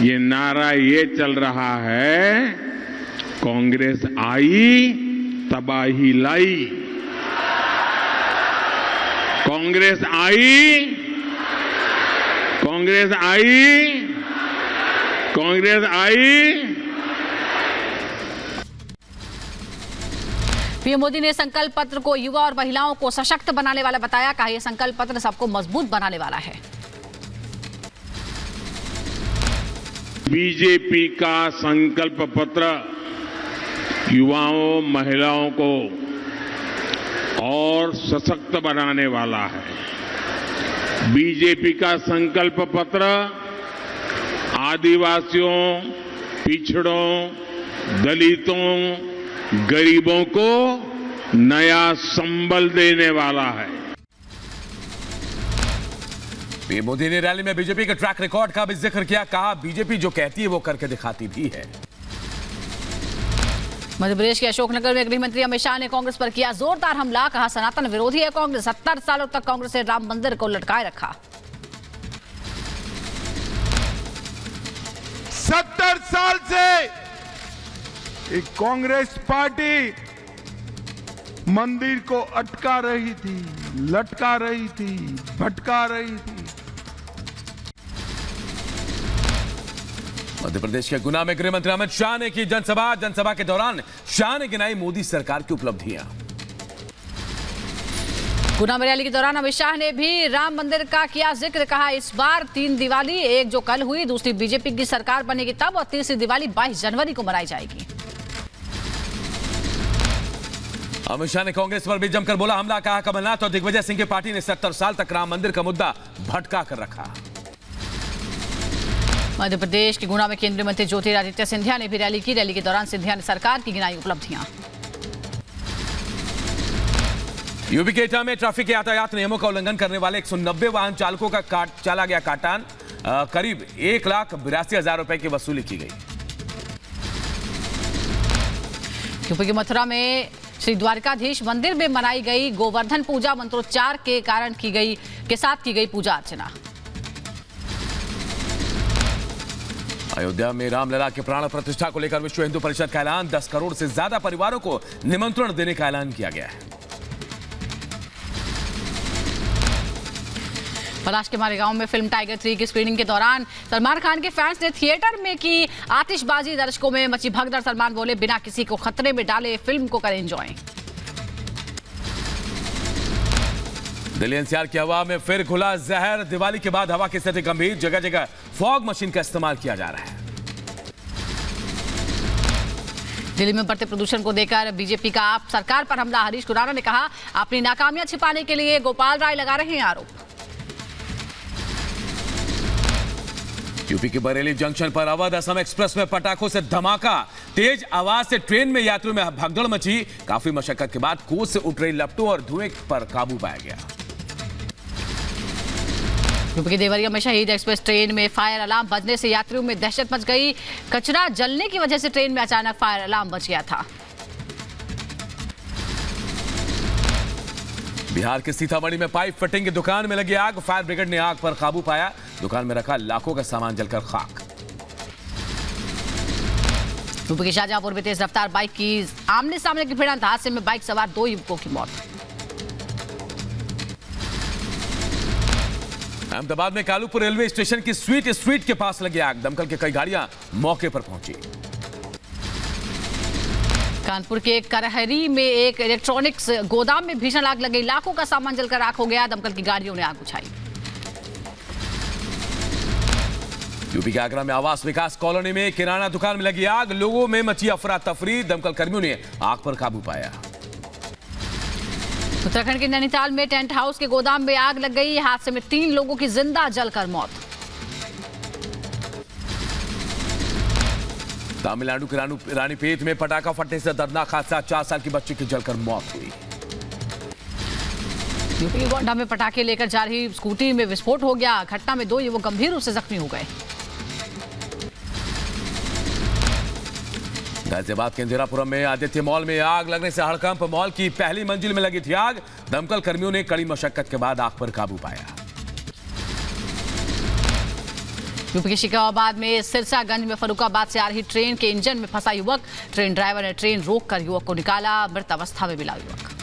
ये नारा ये चल रहा है, कांग्रेस आई तबाही लाई। कांग्रेस आई, कांग्रेस आई, कांग्रेस आई। पीएम मोदी ने संकल्प पत्र को युवा और महिलाओं को सशक्त बनाने वाला बताया। कहा यह संकल्प पत्र सबको मजबूत बनाने वाला है। बीजेपी का संकल्प पत्र युवाओं, महिलाओं को और सशक्त बनाने वाला है। बीजेपी का संकल्प पत्र आदिवासियों, पिछड़ों, दलितों, गरीबों को नया संबल देने वाला है। पीएम मोदी ने रैली में बीजेपी के ट्रैक रिकॉर्ड का भी जिक्र किया। कहा बीजेपी जो कहती है वो करके दिखाती भी है। मध्य प्रदेश के अशोकनगर में गृह मंत्री अमित शाह ने कांग्रेस पर किया जोरदार हमला। कहा सनातन विरोधी है कांग्रेस। 70 सालों तक कांग्रेस ने राम मंदिर को लटकाए रखा। 70 साल से एक कांग्रेस पार्टी मंदिर को अटका रही थी, लटका रही थी, भटका रही थी। मध्य प्रदेश के गुना में गृह मंत्री अमित शाह ने की जनसभा के दौरान शाह ने गिनाई मोदी सरकार की उपलब्धियां। गुना में रैली के दौरान अमित शाह ने भी राम मंदिर का किया जिक्र। कहा इस बार 3 दिवाली, एक जो कल हुई, दूसरी बीजेपी की सरकार बनेगी तब, और तीसरी दिवाली 22 जनवरी को मनाई जाएगी। अमित शाह ने कांग्रेस पर भी जमकर बोला हमला। कहा कमलनाथ और दिग्विजय सिंह की पार्टी ने 70 साल तक राम मंदिर का मुद्दा भटका कर रखा। मध्य प्रदेश के गुना में केंद्रीय मंत्री ज्योतिरादित्य सिंधिया ने भी रैली की। रैली के दौरान सिंधिया ने सरकार की गिनाई उपलब्धियां। यूपी के एटा में ट्रैफिक के यातायात नियमों का उल्लंघन करने वाले 190 वाहन चालकों का चला गया काटान। करीब 1,82,000 रुपए की वसूली की गई। यूपी के मथुरा में श्री द्वारकाधीश मंदिर में मनाई गई गोवर्धन पूजा। मंत्रोच्चार के साथ की गई पूजा अर्चना। अयोध्या में रामलला के प्राण प्रतिष्ठा को लेकर विश्व हिंदू परिषद का ऐलान। 10 करोड़ से ज्यादा परिवारों को निमंत्रण देने का ऐलान किया गया है। पलाश के मारेगांव में फिल्म टाइगर 3 की स्क्रीनिंग के दौरान सलमान खान के फैंस ने थिएटर में की आतिशबाजी। दर्शकों में मची भगदड़। सलमान बोले बिना किसी को खतरे में डाले फिल्म को करें एंजॉय। दिल्ली एनसीआर की हवा में फिर खुला जहर। दिवाली के बाद हवा की स्थिति गंभीर। जगह जगह फॉग मशीन का इस्तेमाल किया जा रहा है। दिल्ली में बढ़ते प्रदूषण को देखकर बीजेपी का आप सरकार पर हमला। हरीश खुराना ने कहा अपनी नाकामियां छिपाने के लिए गोपाल राय लगा रहे हैं आरोप। यूपी के बरेली जंक्शन पर अवध असम एक्सप्रेस में पटाखों से धमाका। तेज आवाज से ट्रेन में यात्रियों में भगदड़ मची। काफी मशक्कत के बाद कोच से उठ रही लपटों और धुएं पर काबू पाया गया। यूपी के देवरिया में शहीद एक्सप्रेस ट्रेन में फायर अलार्म बजने से यात्रियों में दहशत मच गई। कचरा जलने की वजह से ट्रेन में अचानक फायर अलार्म बज गया था। बिहार के सीतामढ़ी में पाइप फिटिंग की दुकान में लगी आग। फायर ब्रिगेड ने आग पर काबू पाया। दुकान में रखा लाखों का सामान जलकर खाक। यूपी के शाहजहांपुर में तेज रफ्तार बाइक की आमने सामने की भिड़ंत। हादसे में बाइक सवार 2 युवकों की मौत। अहमदाबाद में कालूपुर रेलवे स्टेशन की स्ट्रीट के पास लगी आग। दमकल की कई गाड़ियां मौके पर पहुंची। कानपुर के करहरी में एक इलेक्ट्रॉनिक्स गोदाम में भीषण आग लग गई। लाखों का सामान जलकर राख हो गया। दमकल की गाड़ियों ने आग बुझाई। यूपी के आगरा में आवास विकास कॉलोनी में किराना दुकान में लगी आग। लोगों में मची अफरा तफरी। दमकल कर्मियों ने आग पर काबू पाया। उत्तराखंड के नैनीताल में टेंट हाउस के गोदाम में आग लग गई। हादसे में 3 लोगों की जिंदा जलकर मौत। तमिलनाडु के रानीपेट में पटाखा फटने से दर्दनाक हादसा। 4 साल की बच्ची की जलकर मौत हुई। यूपी के गोंडा में पटाखे लेकर जा रही स्कूटी में विस्फोट हो गया। घटना में 2 युवक गंभीर रूप से जख्मी हो गए। गाजियाबाद के इंदिरापुरम में आदित्य मॉल में आग लगने से हड़कंप। मॉल की पहली मंजिल में लगी थी आग। दमकल कर्मियों ने कड़ी मशक्कत के बाद आग पर काबू पाया। यूपी के शिकाबाद में सिरसागंज में फर्रुखाबाद से आ रही ट्रेन के इंजन में फंसा युवक। ट्रेन ड्राइवर ने ट्रेन रोककर युवक को निकाला। मृत अवस्था में मिला युवक।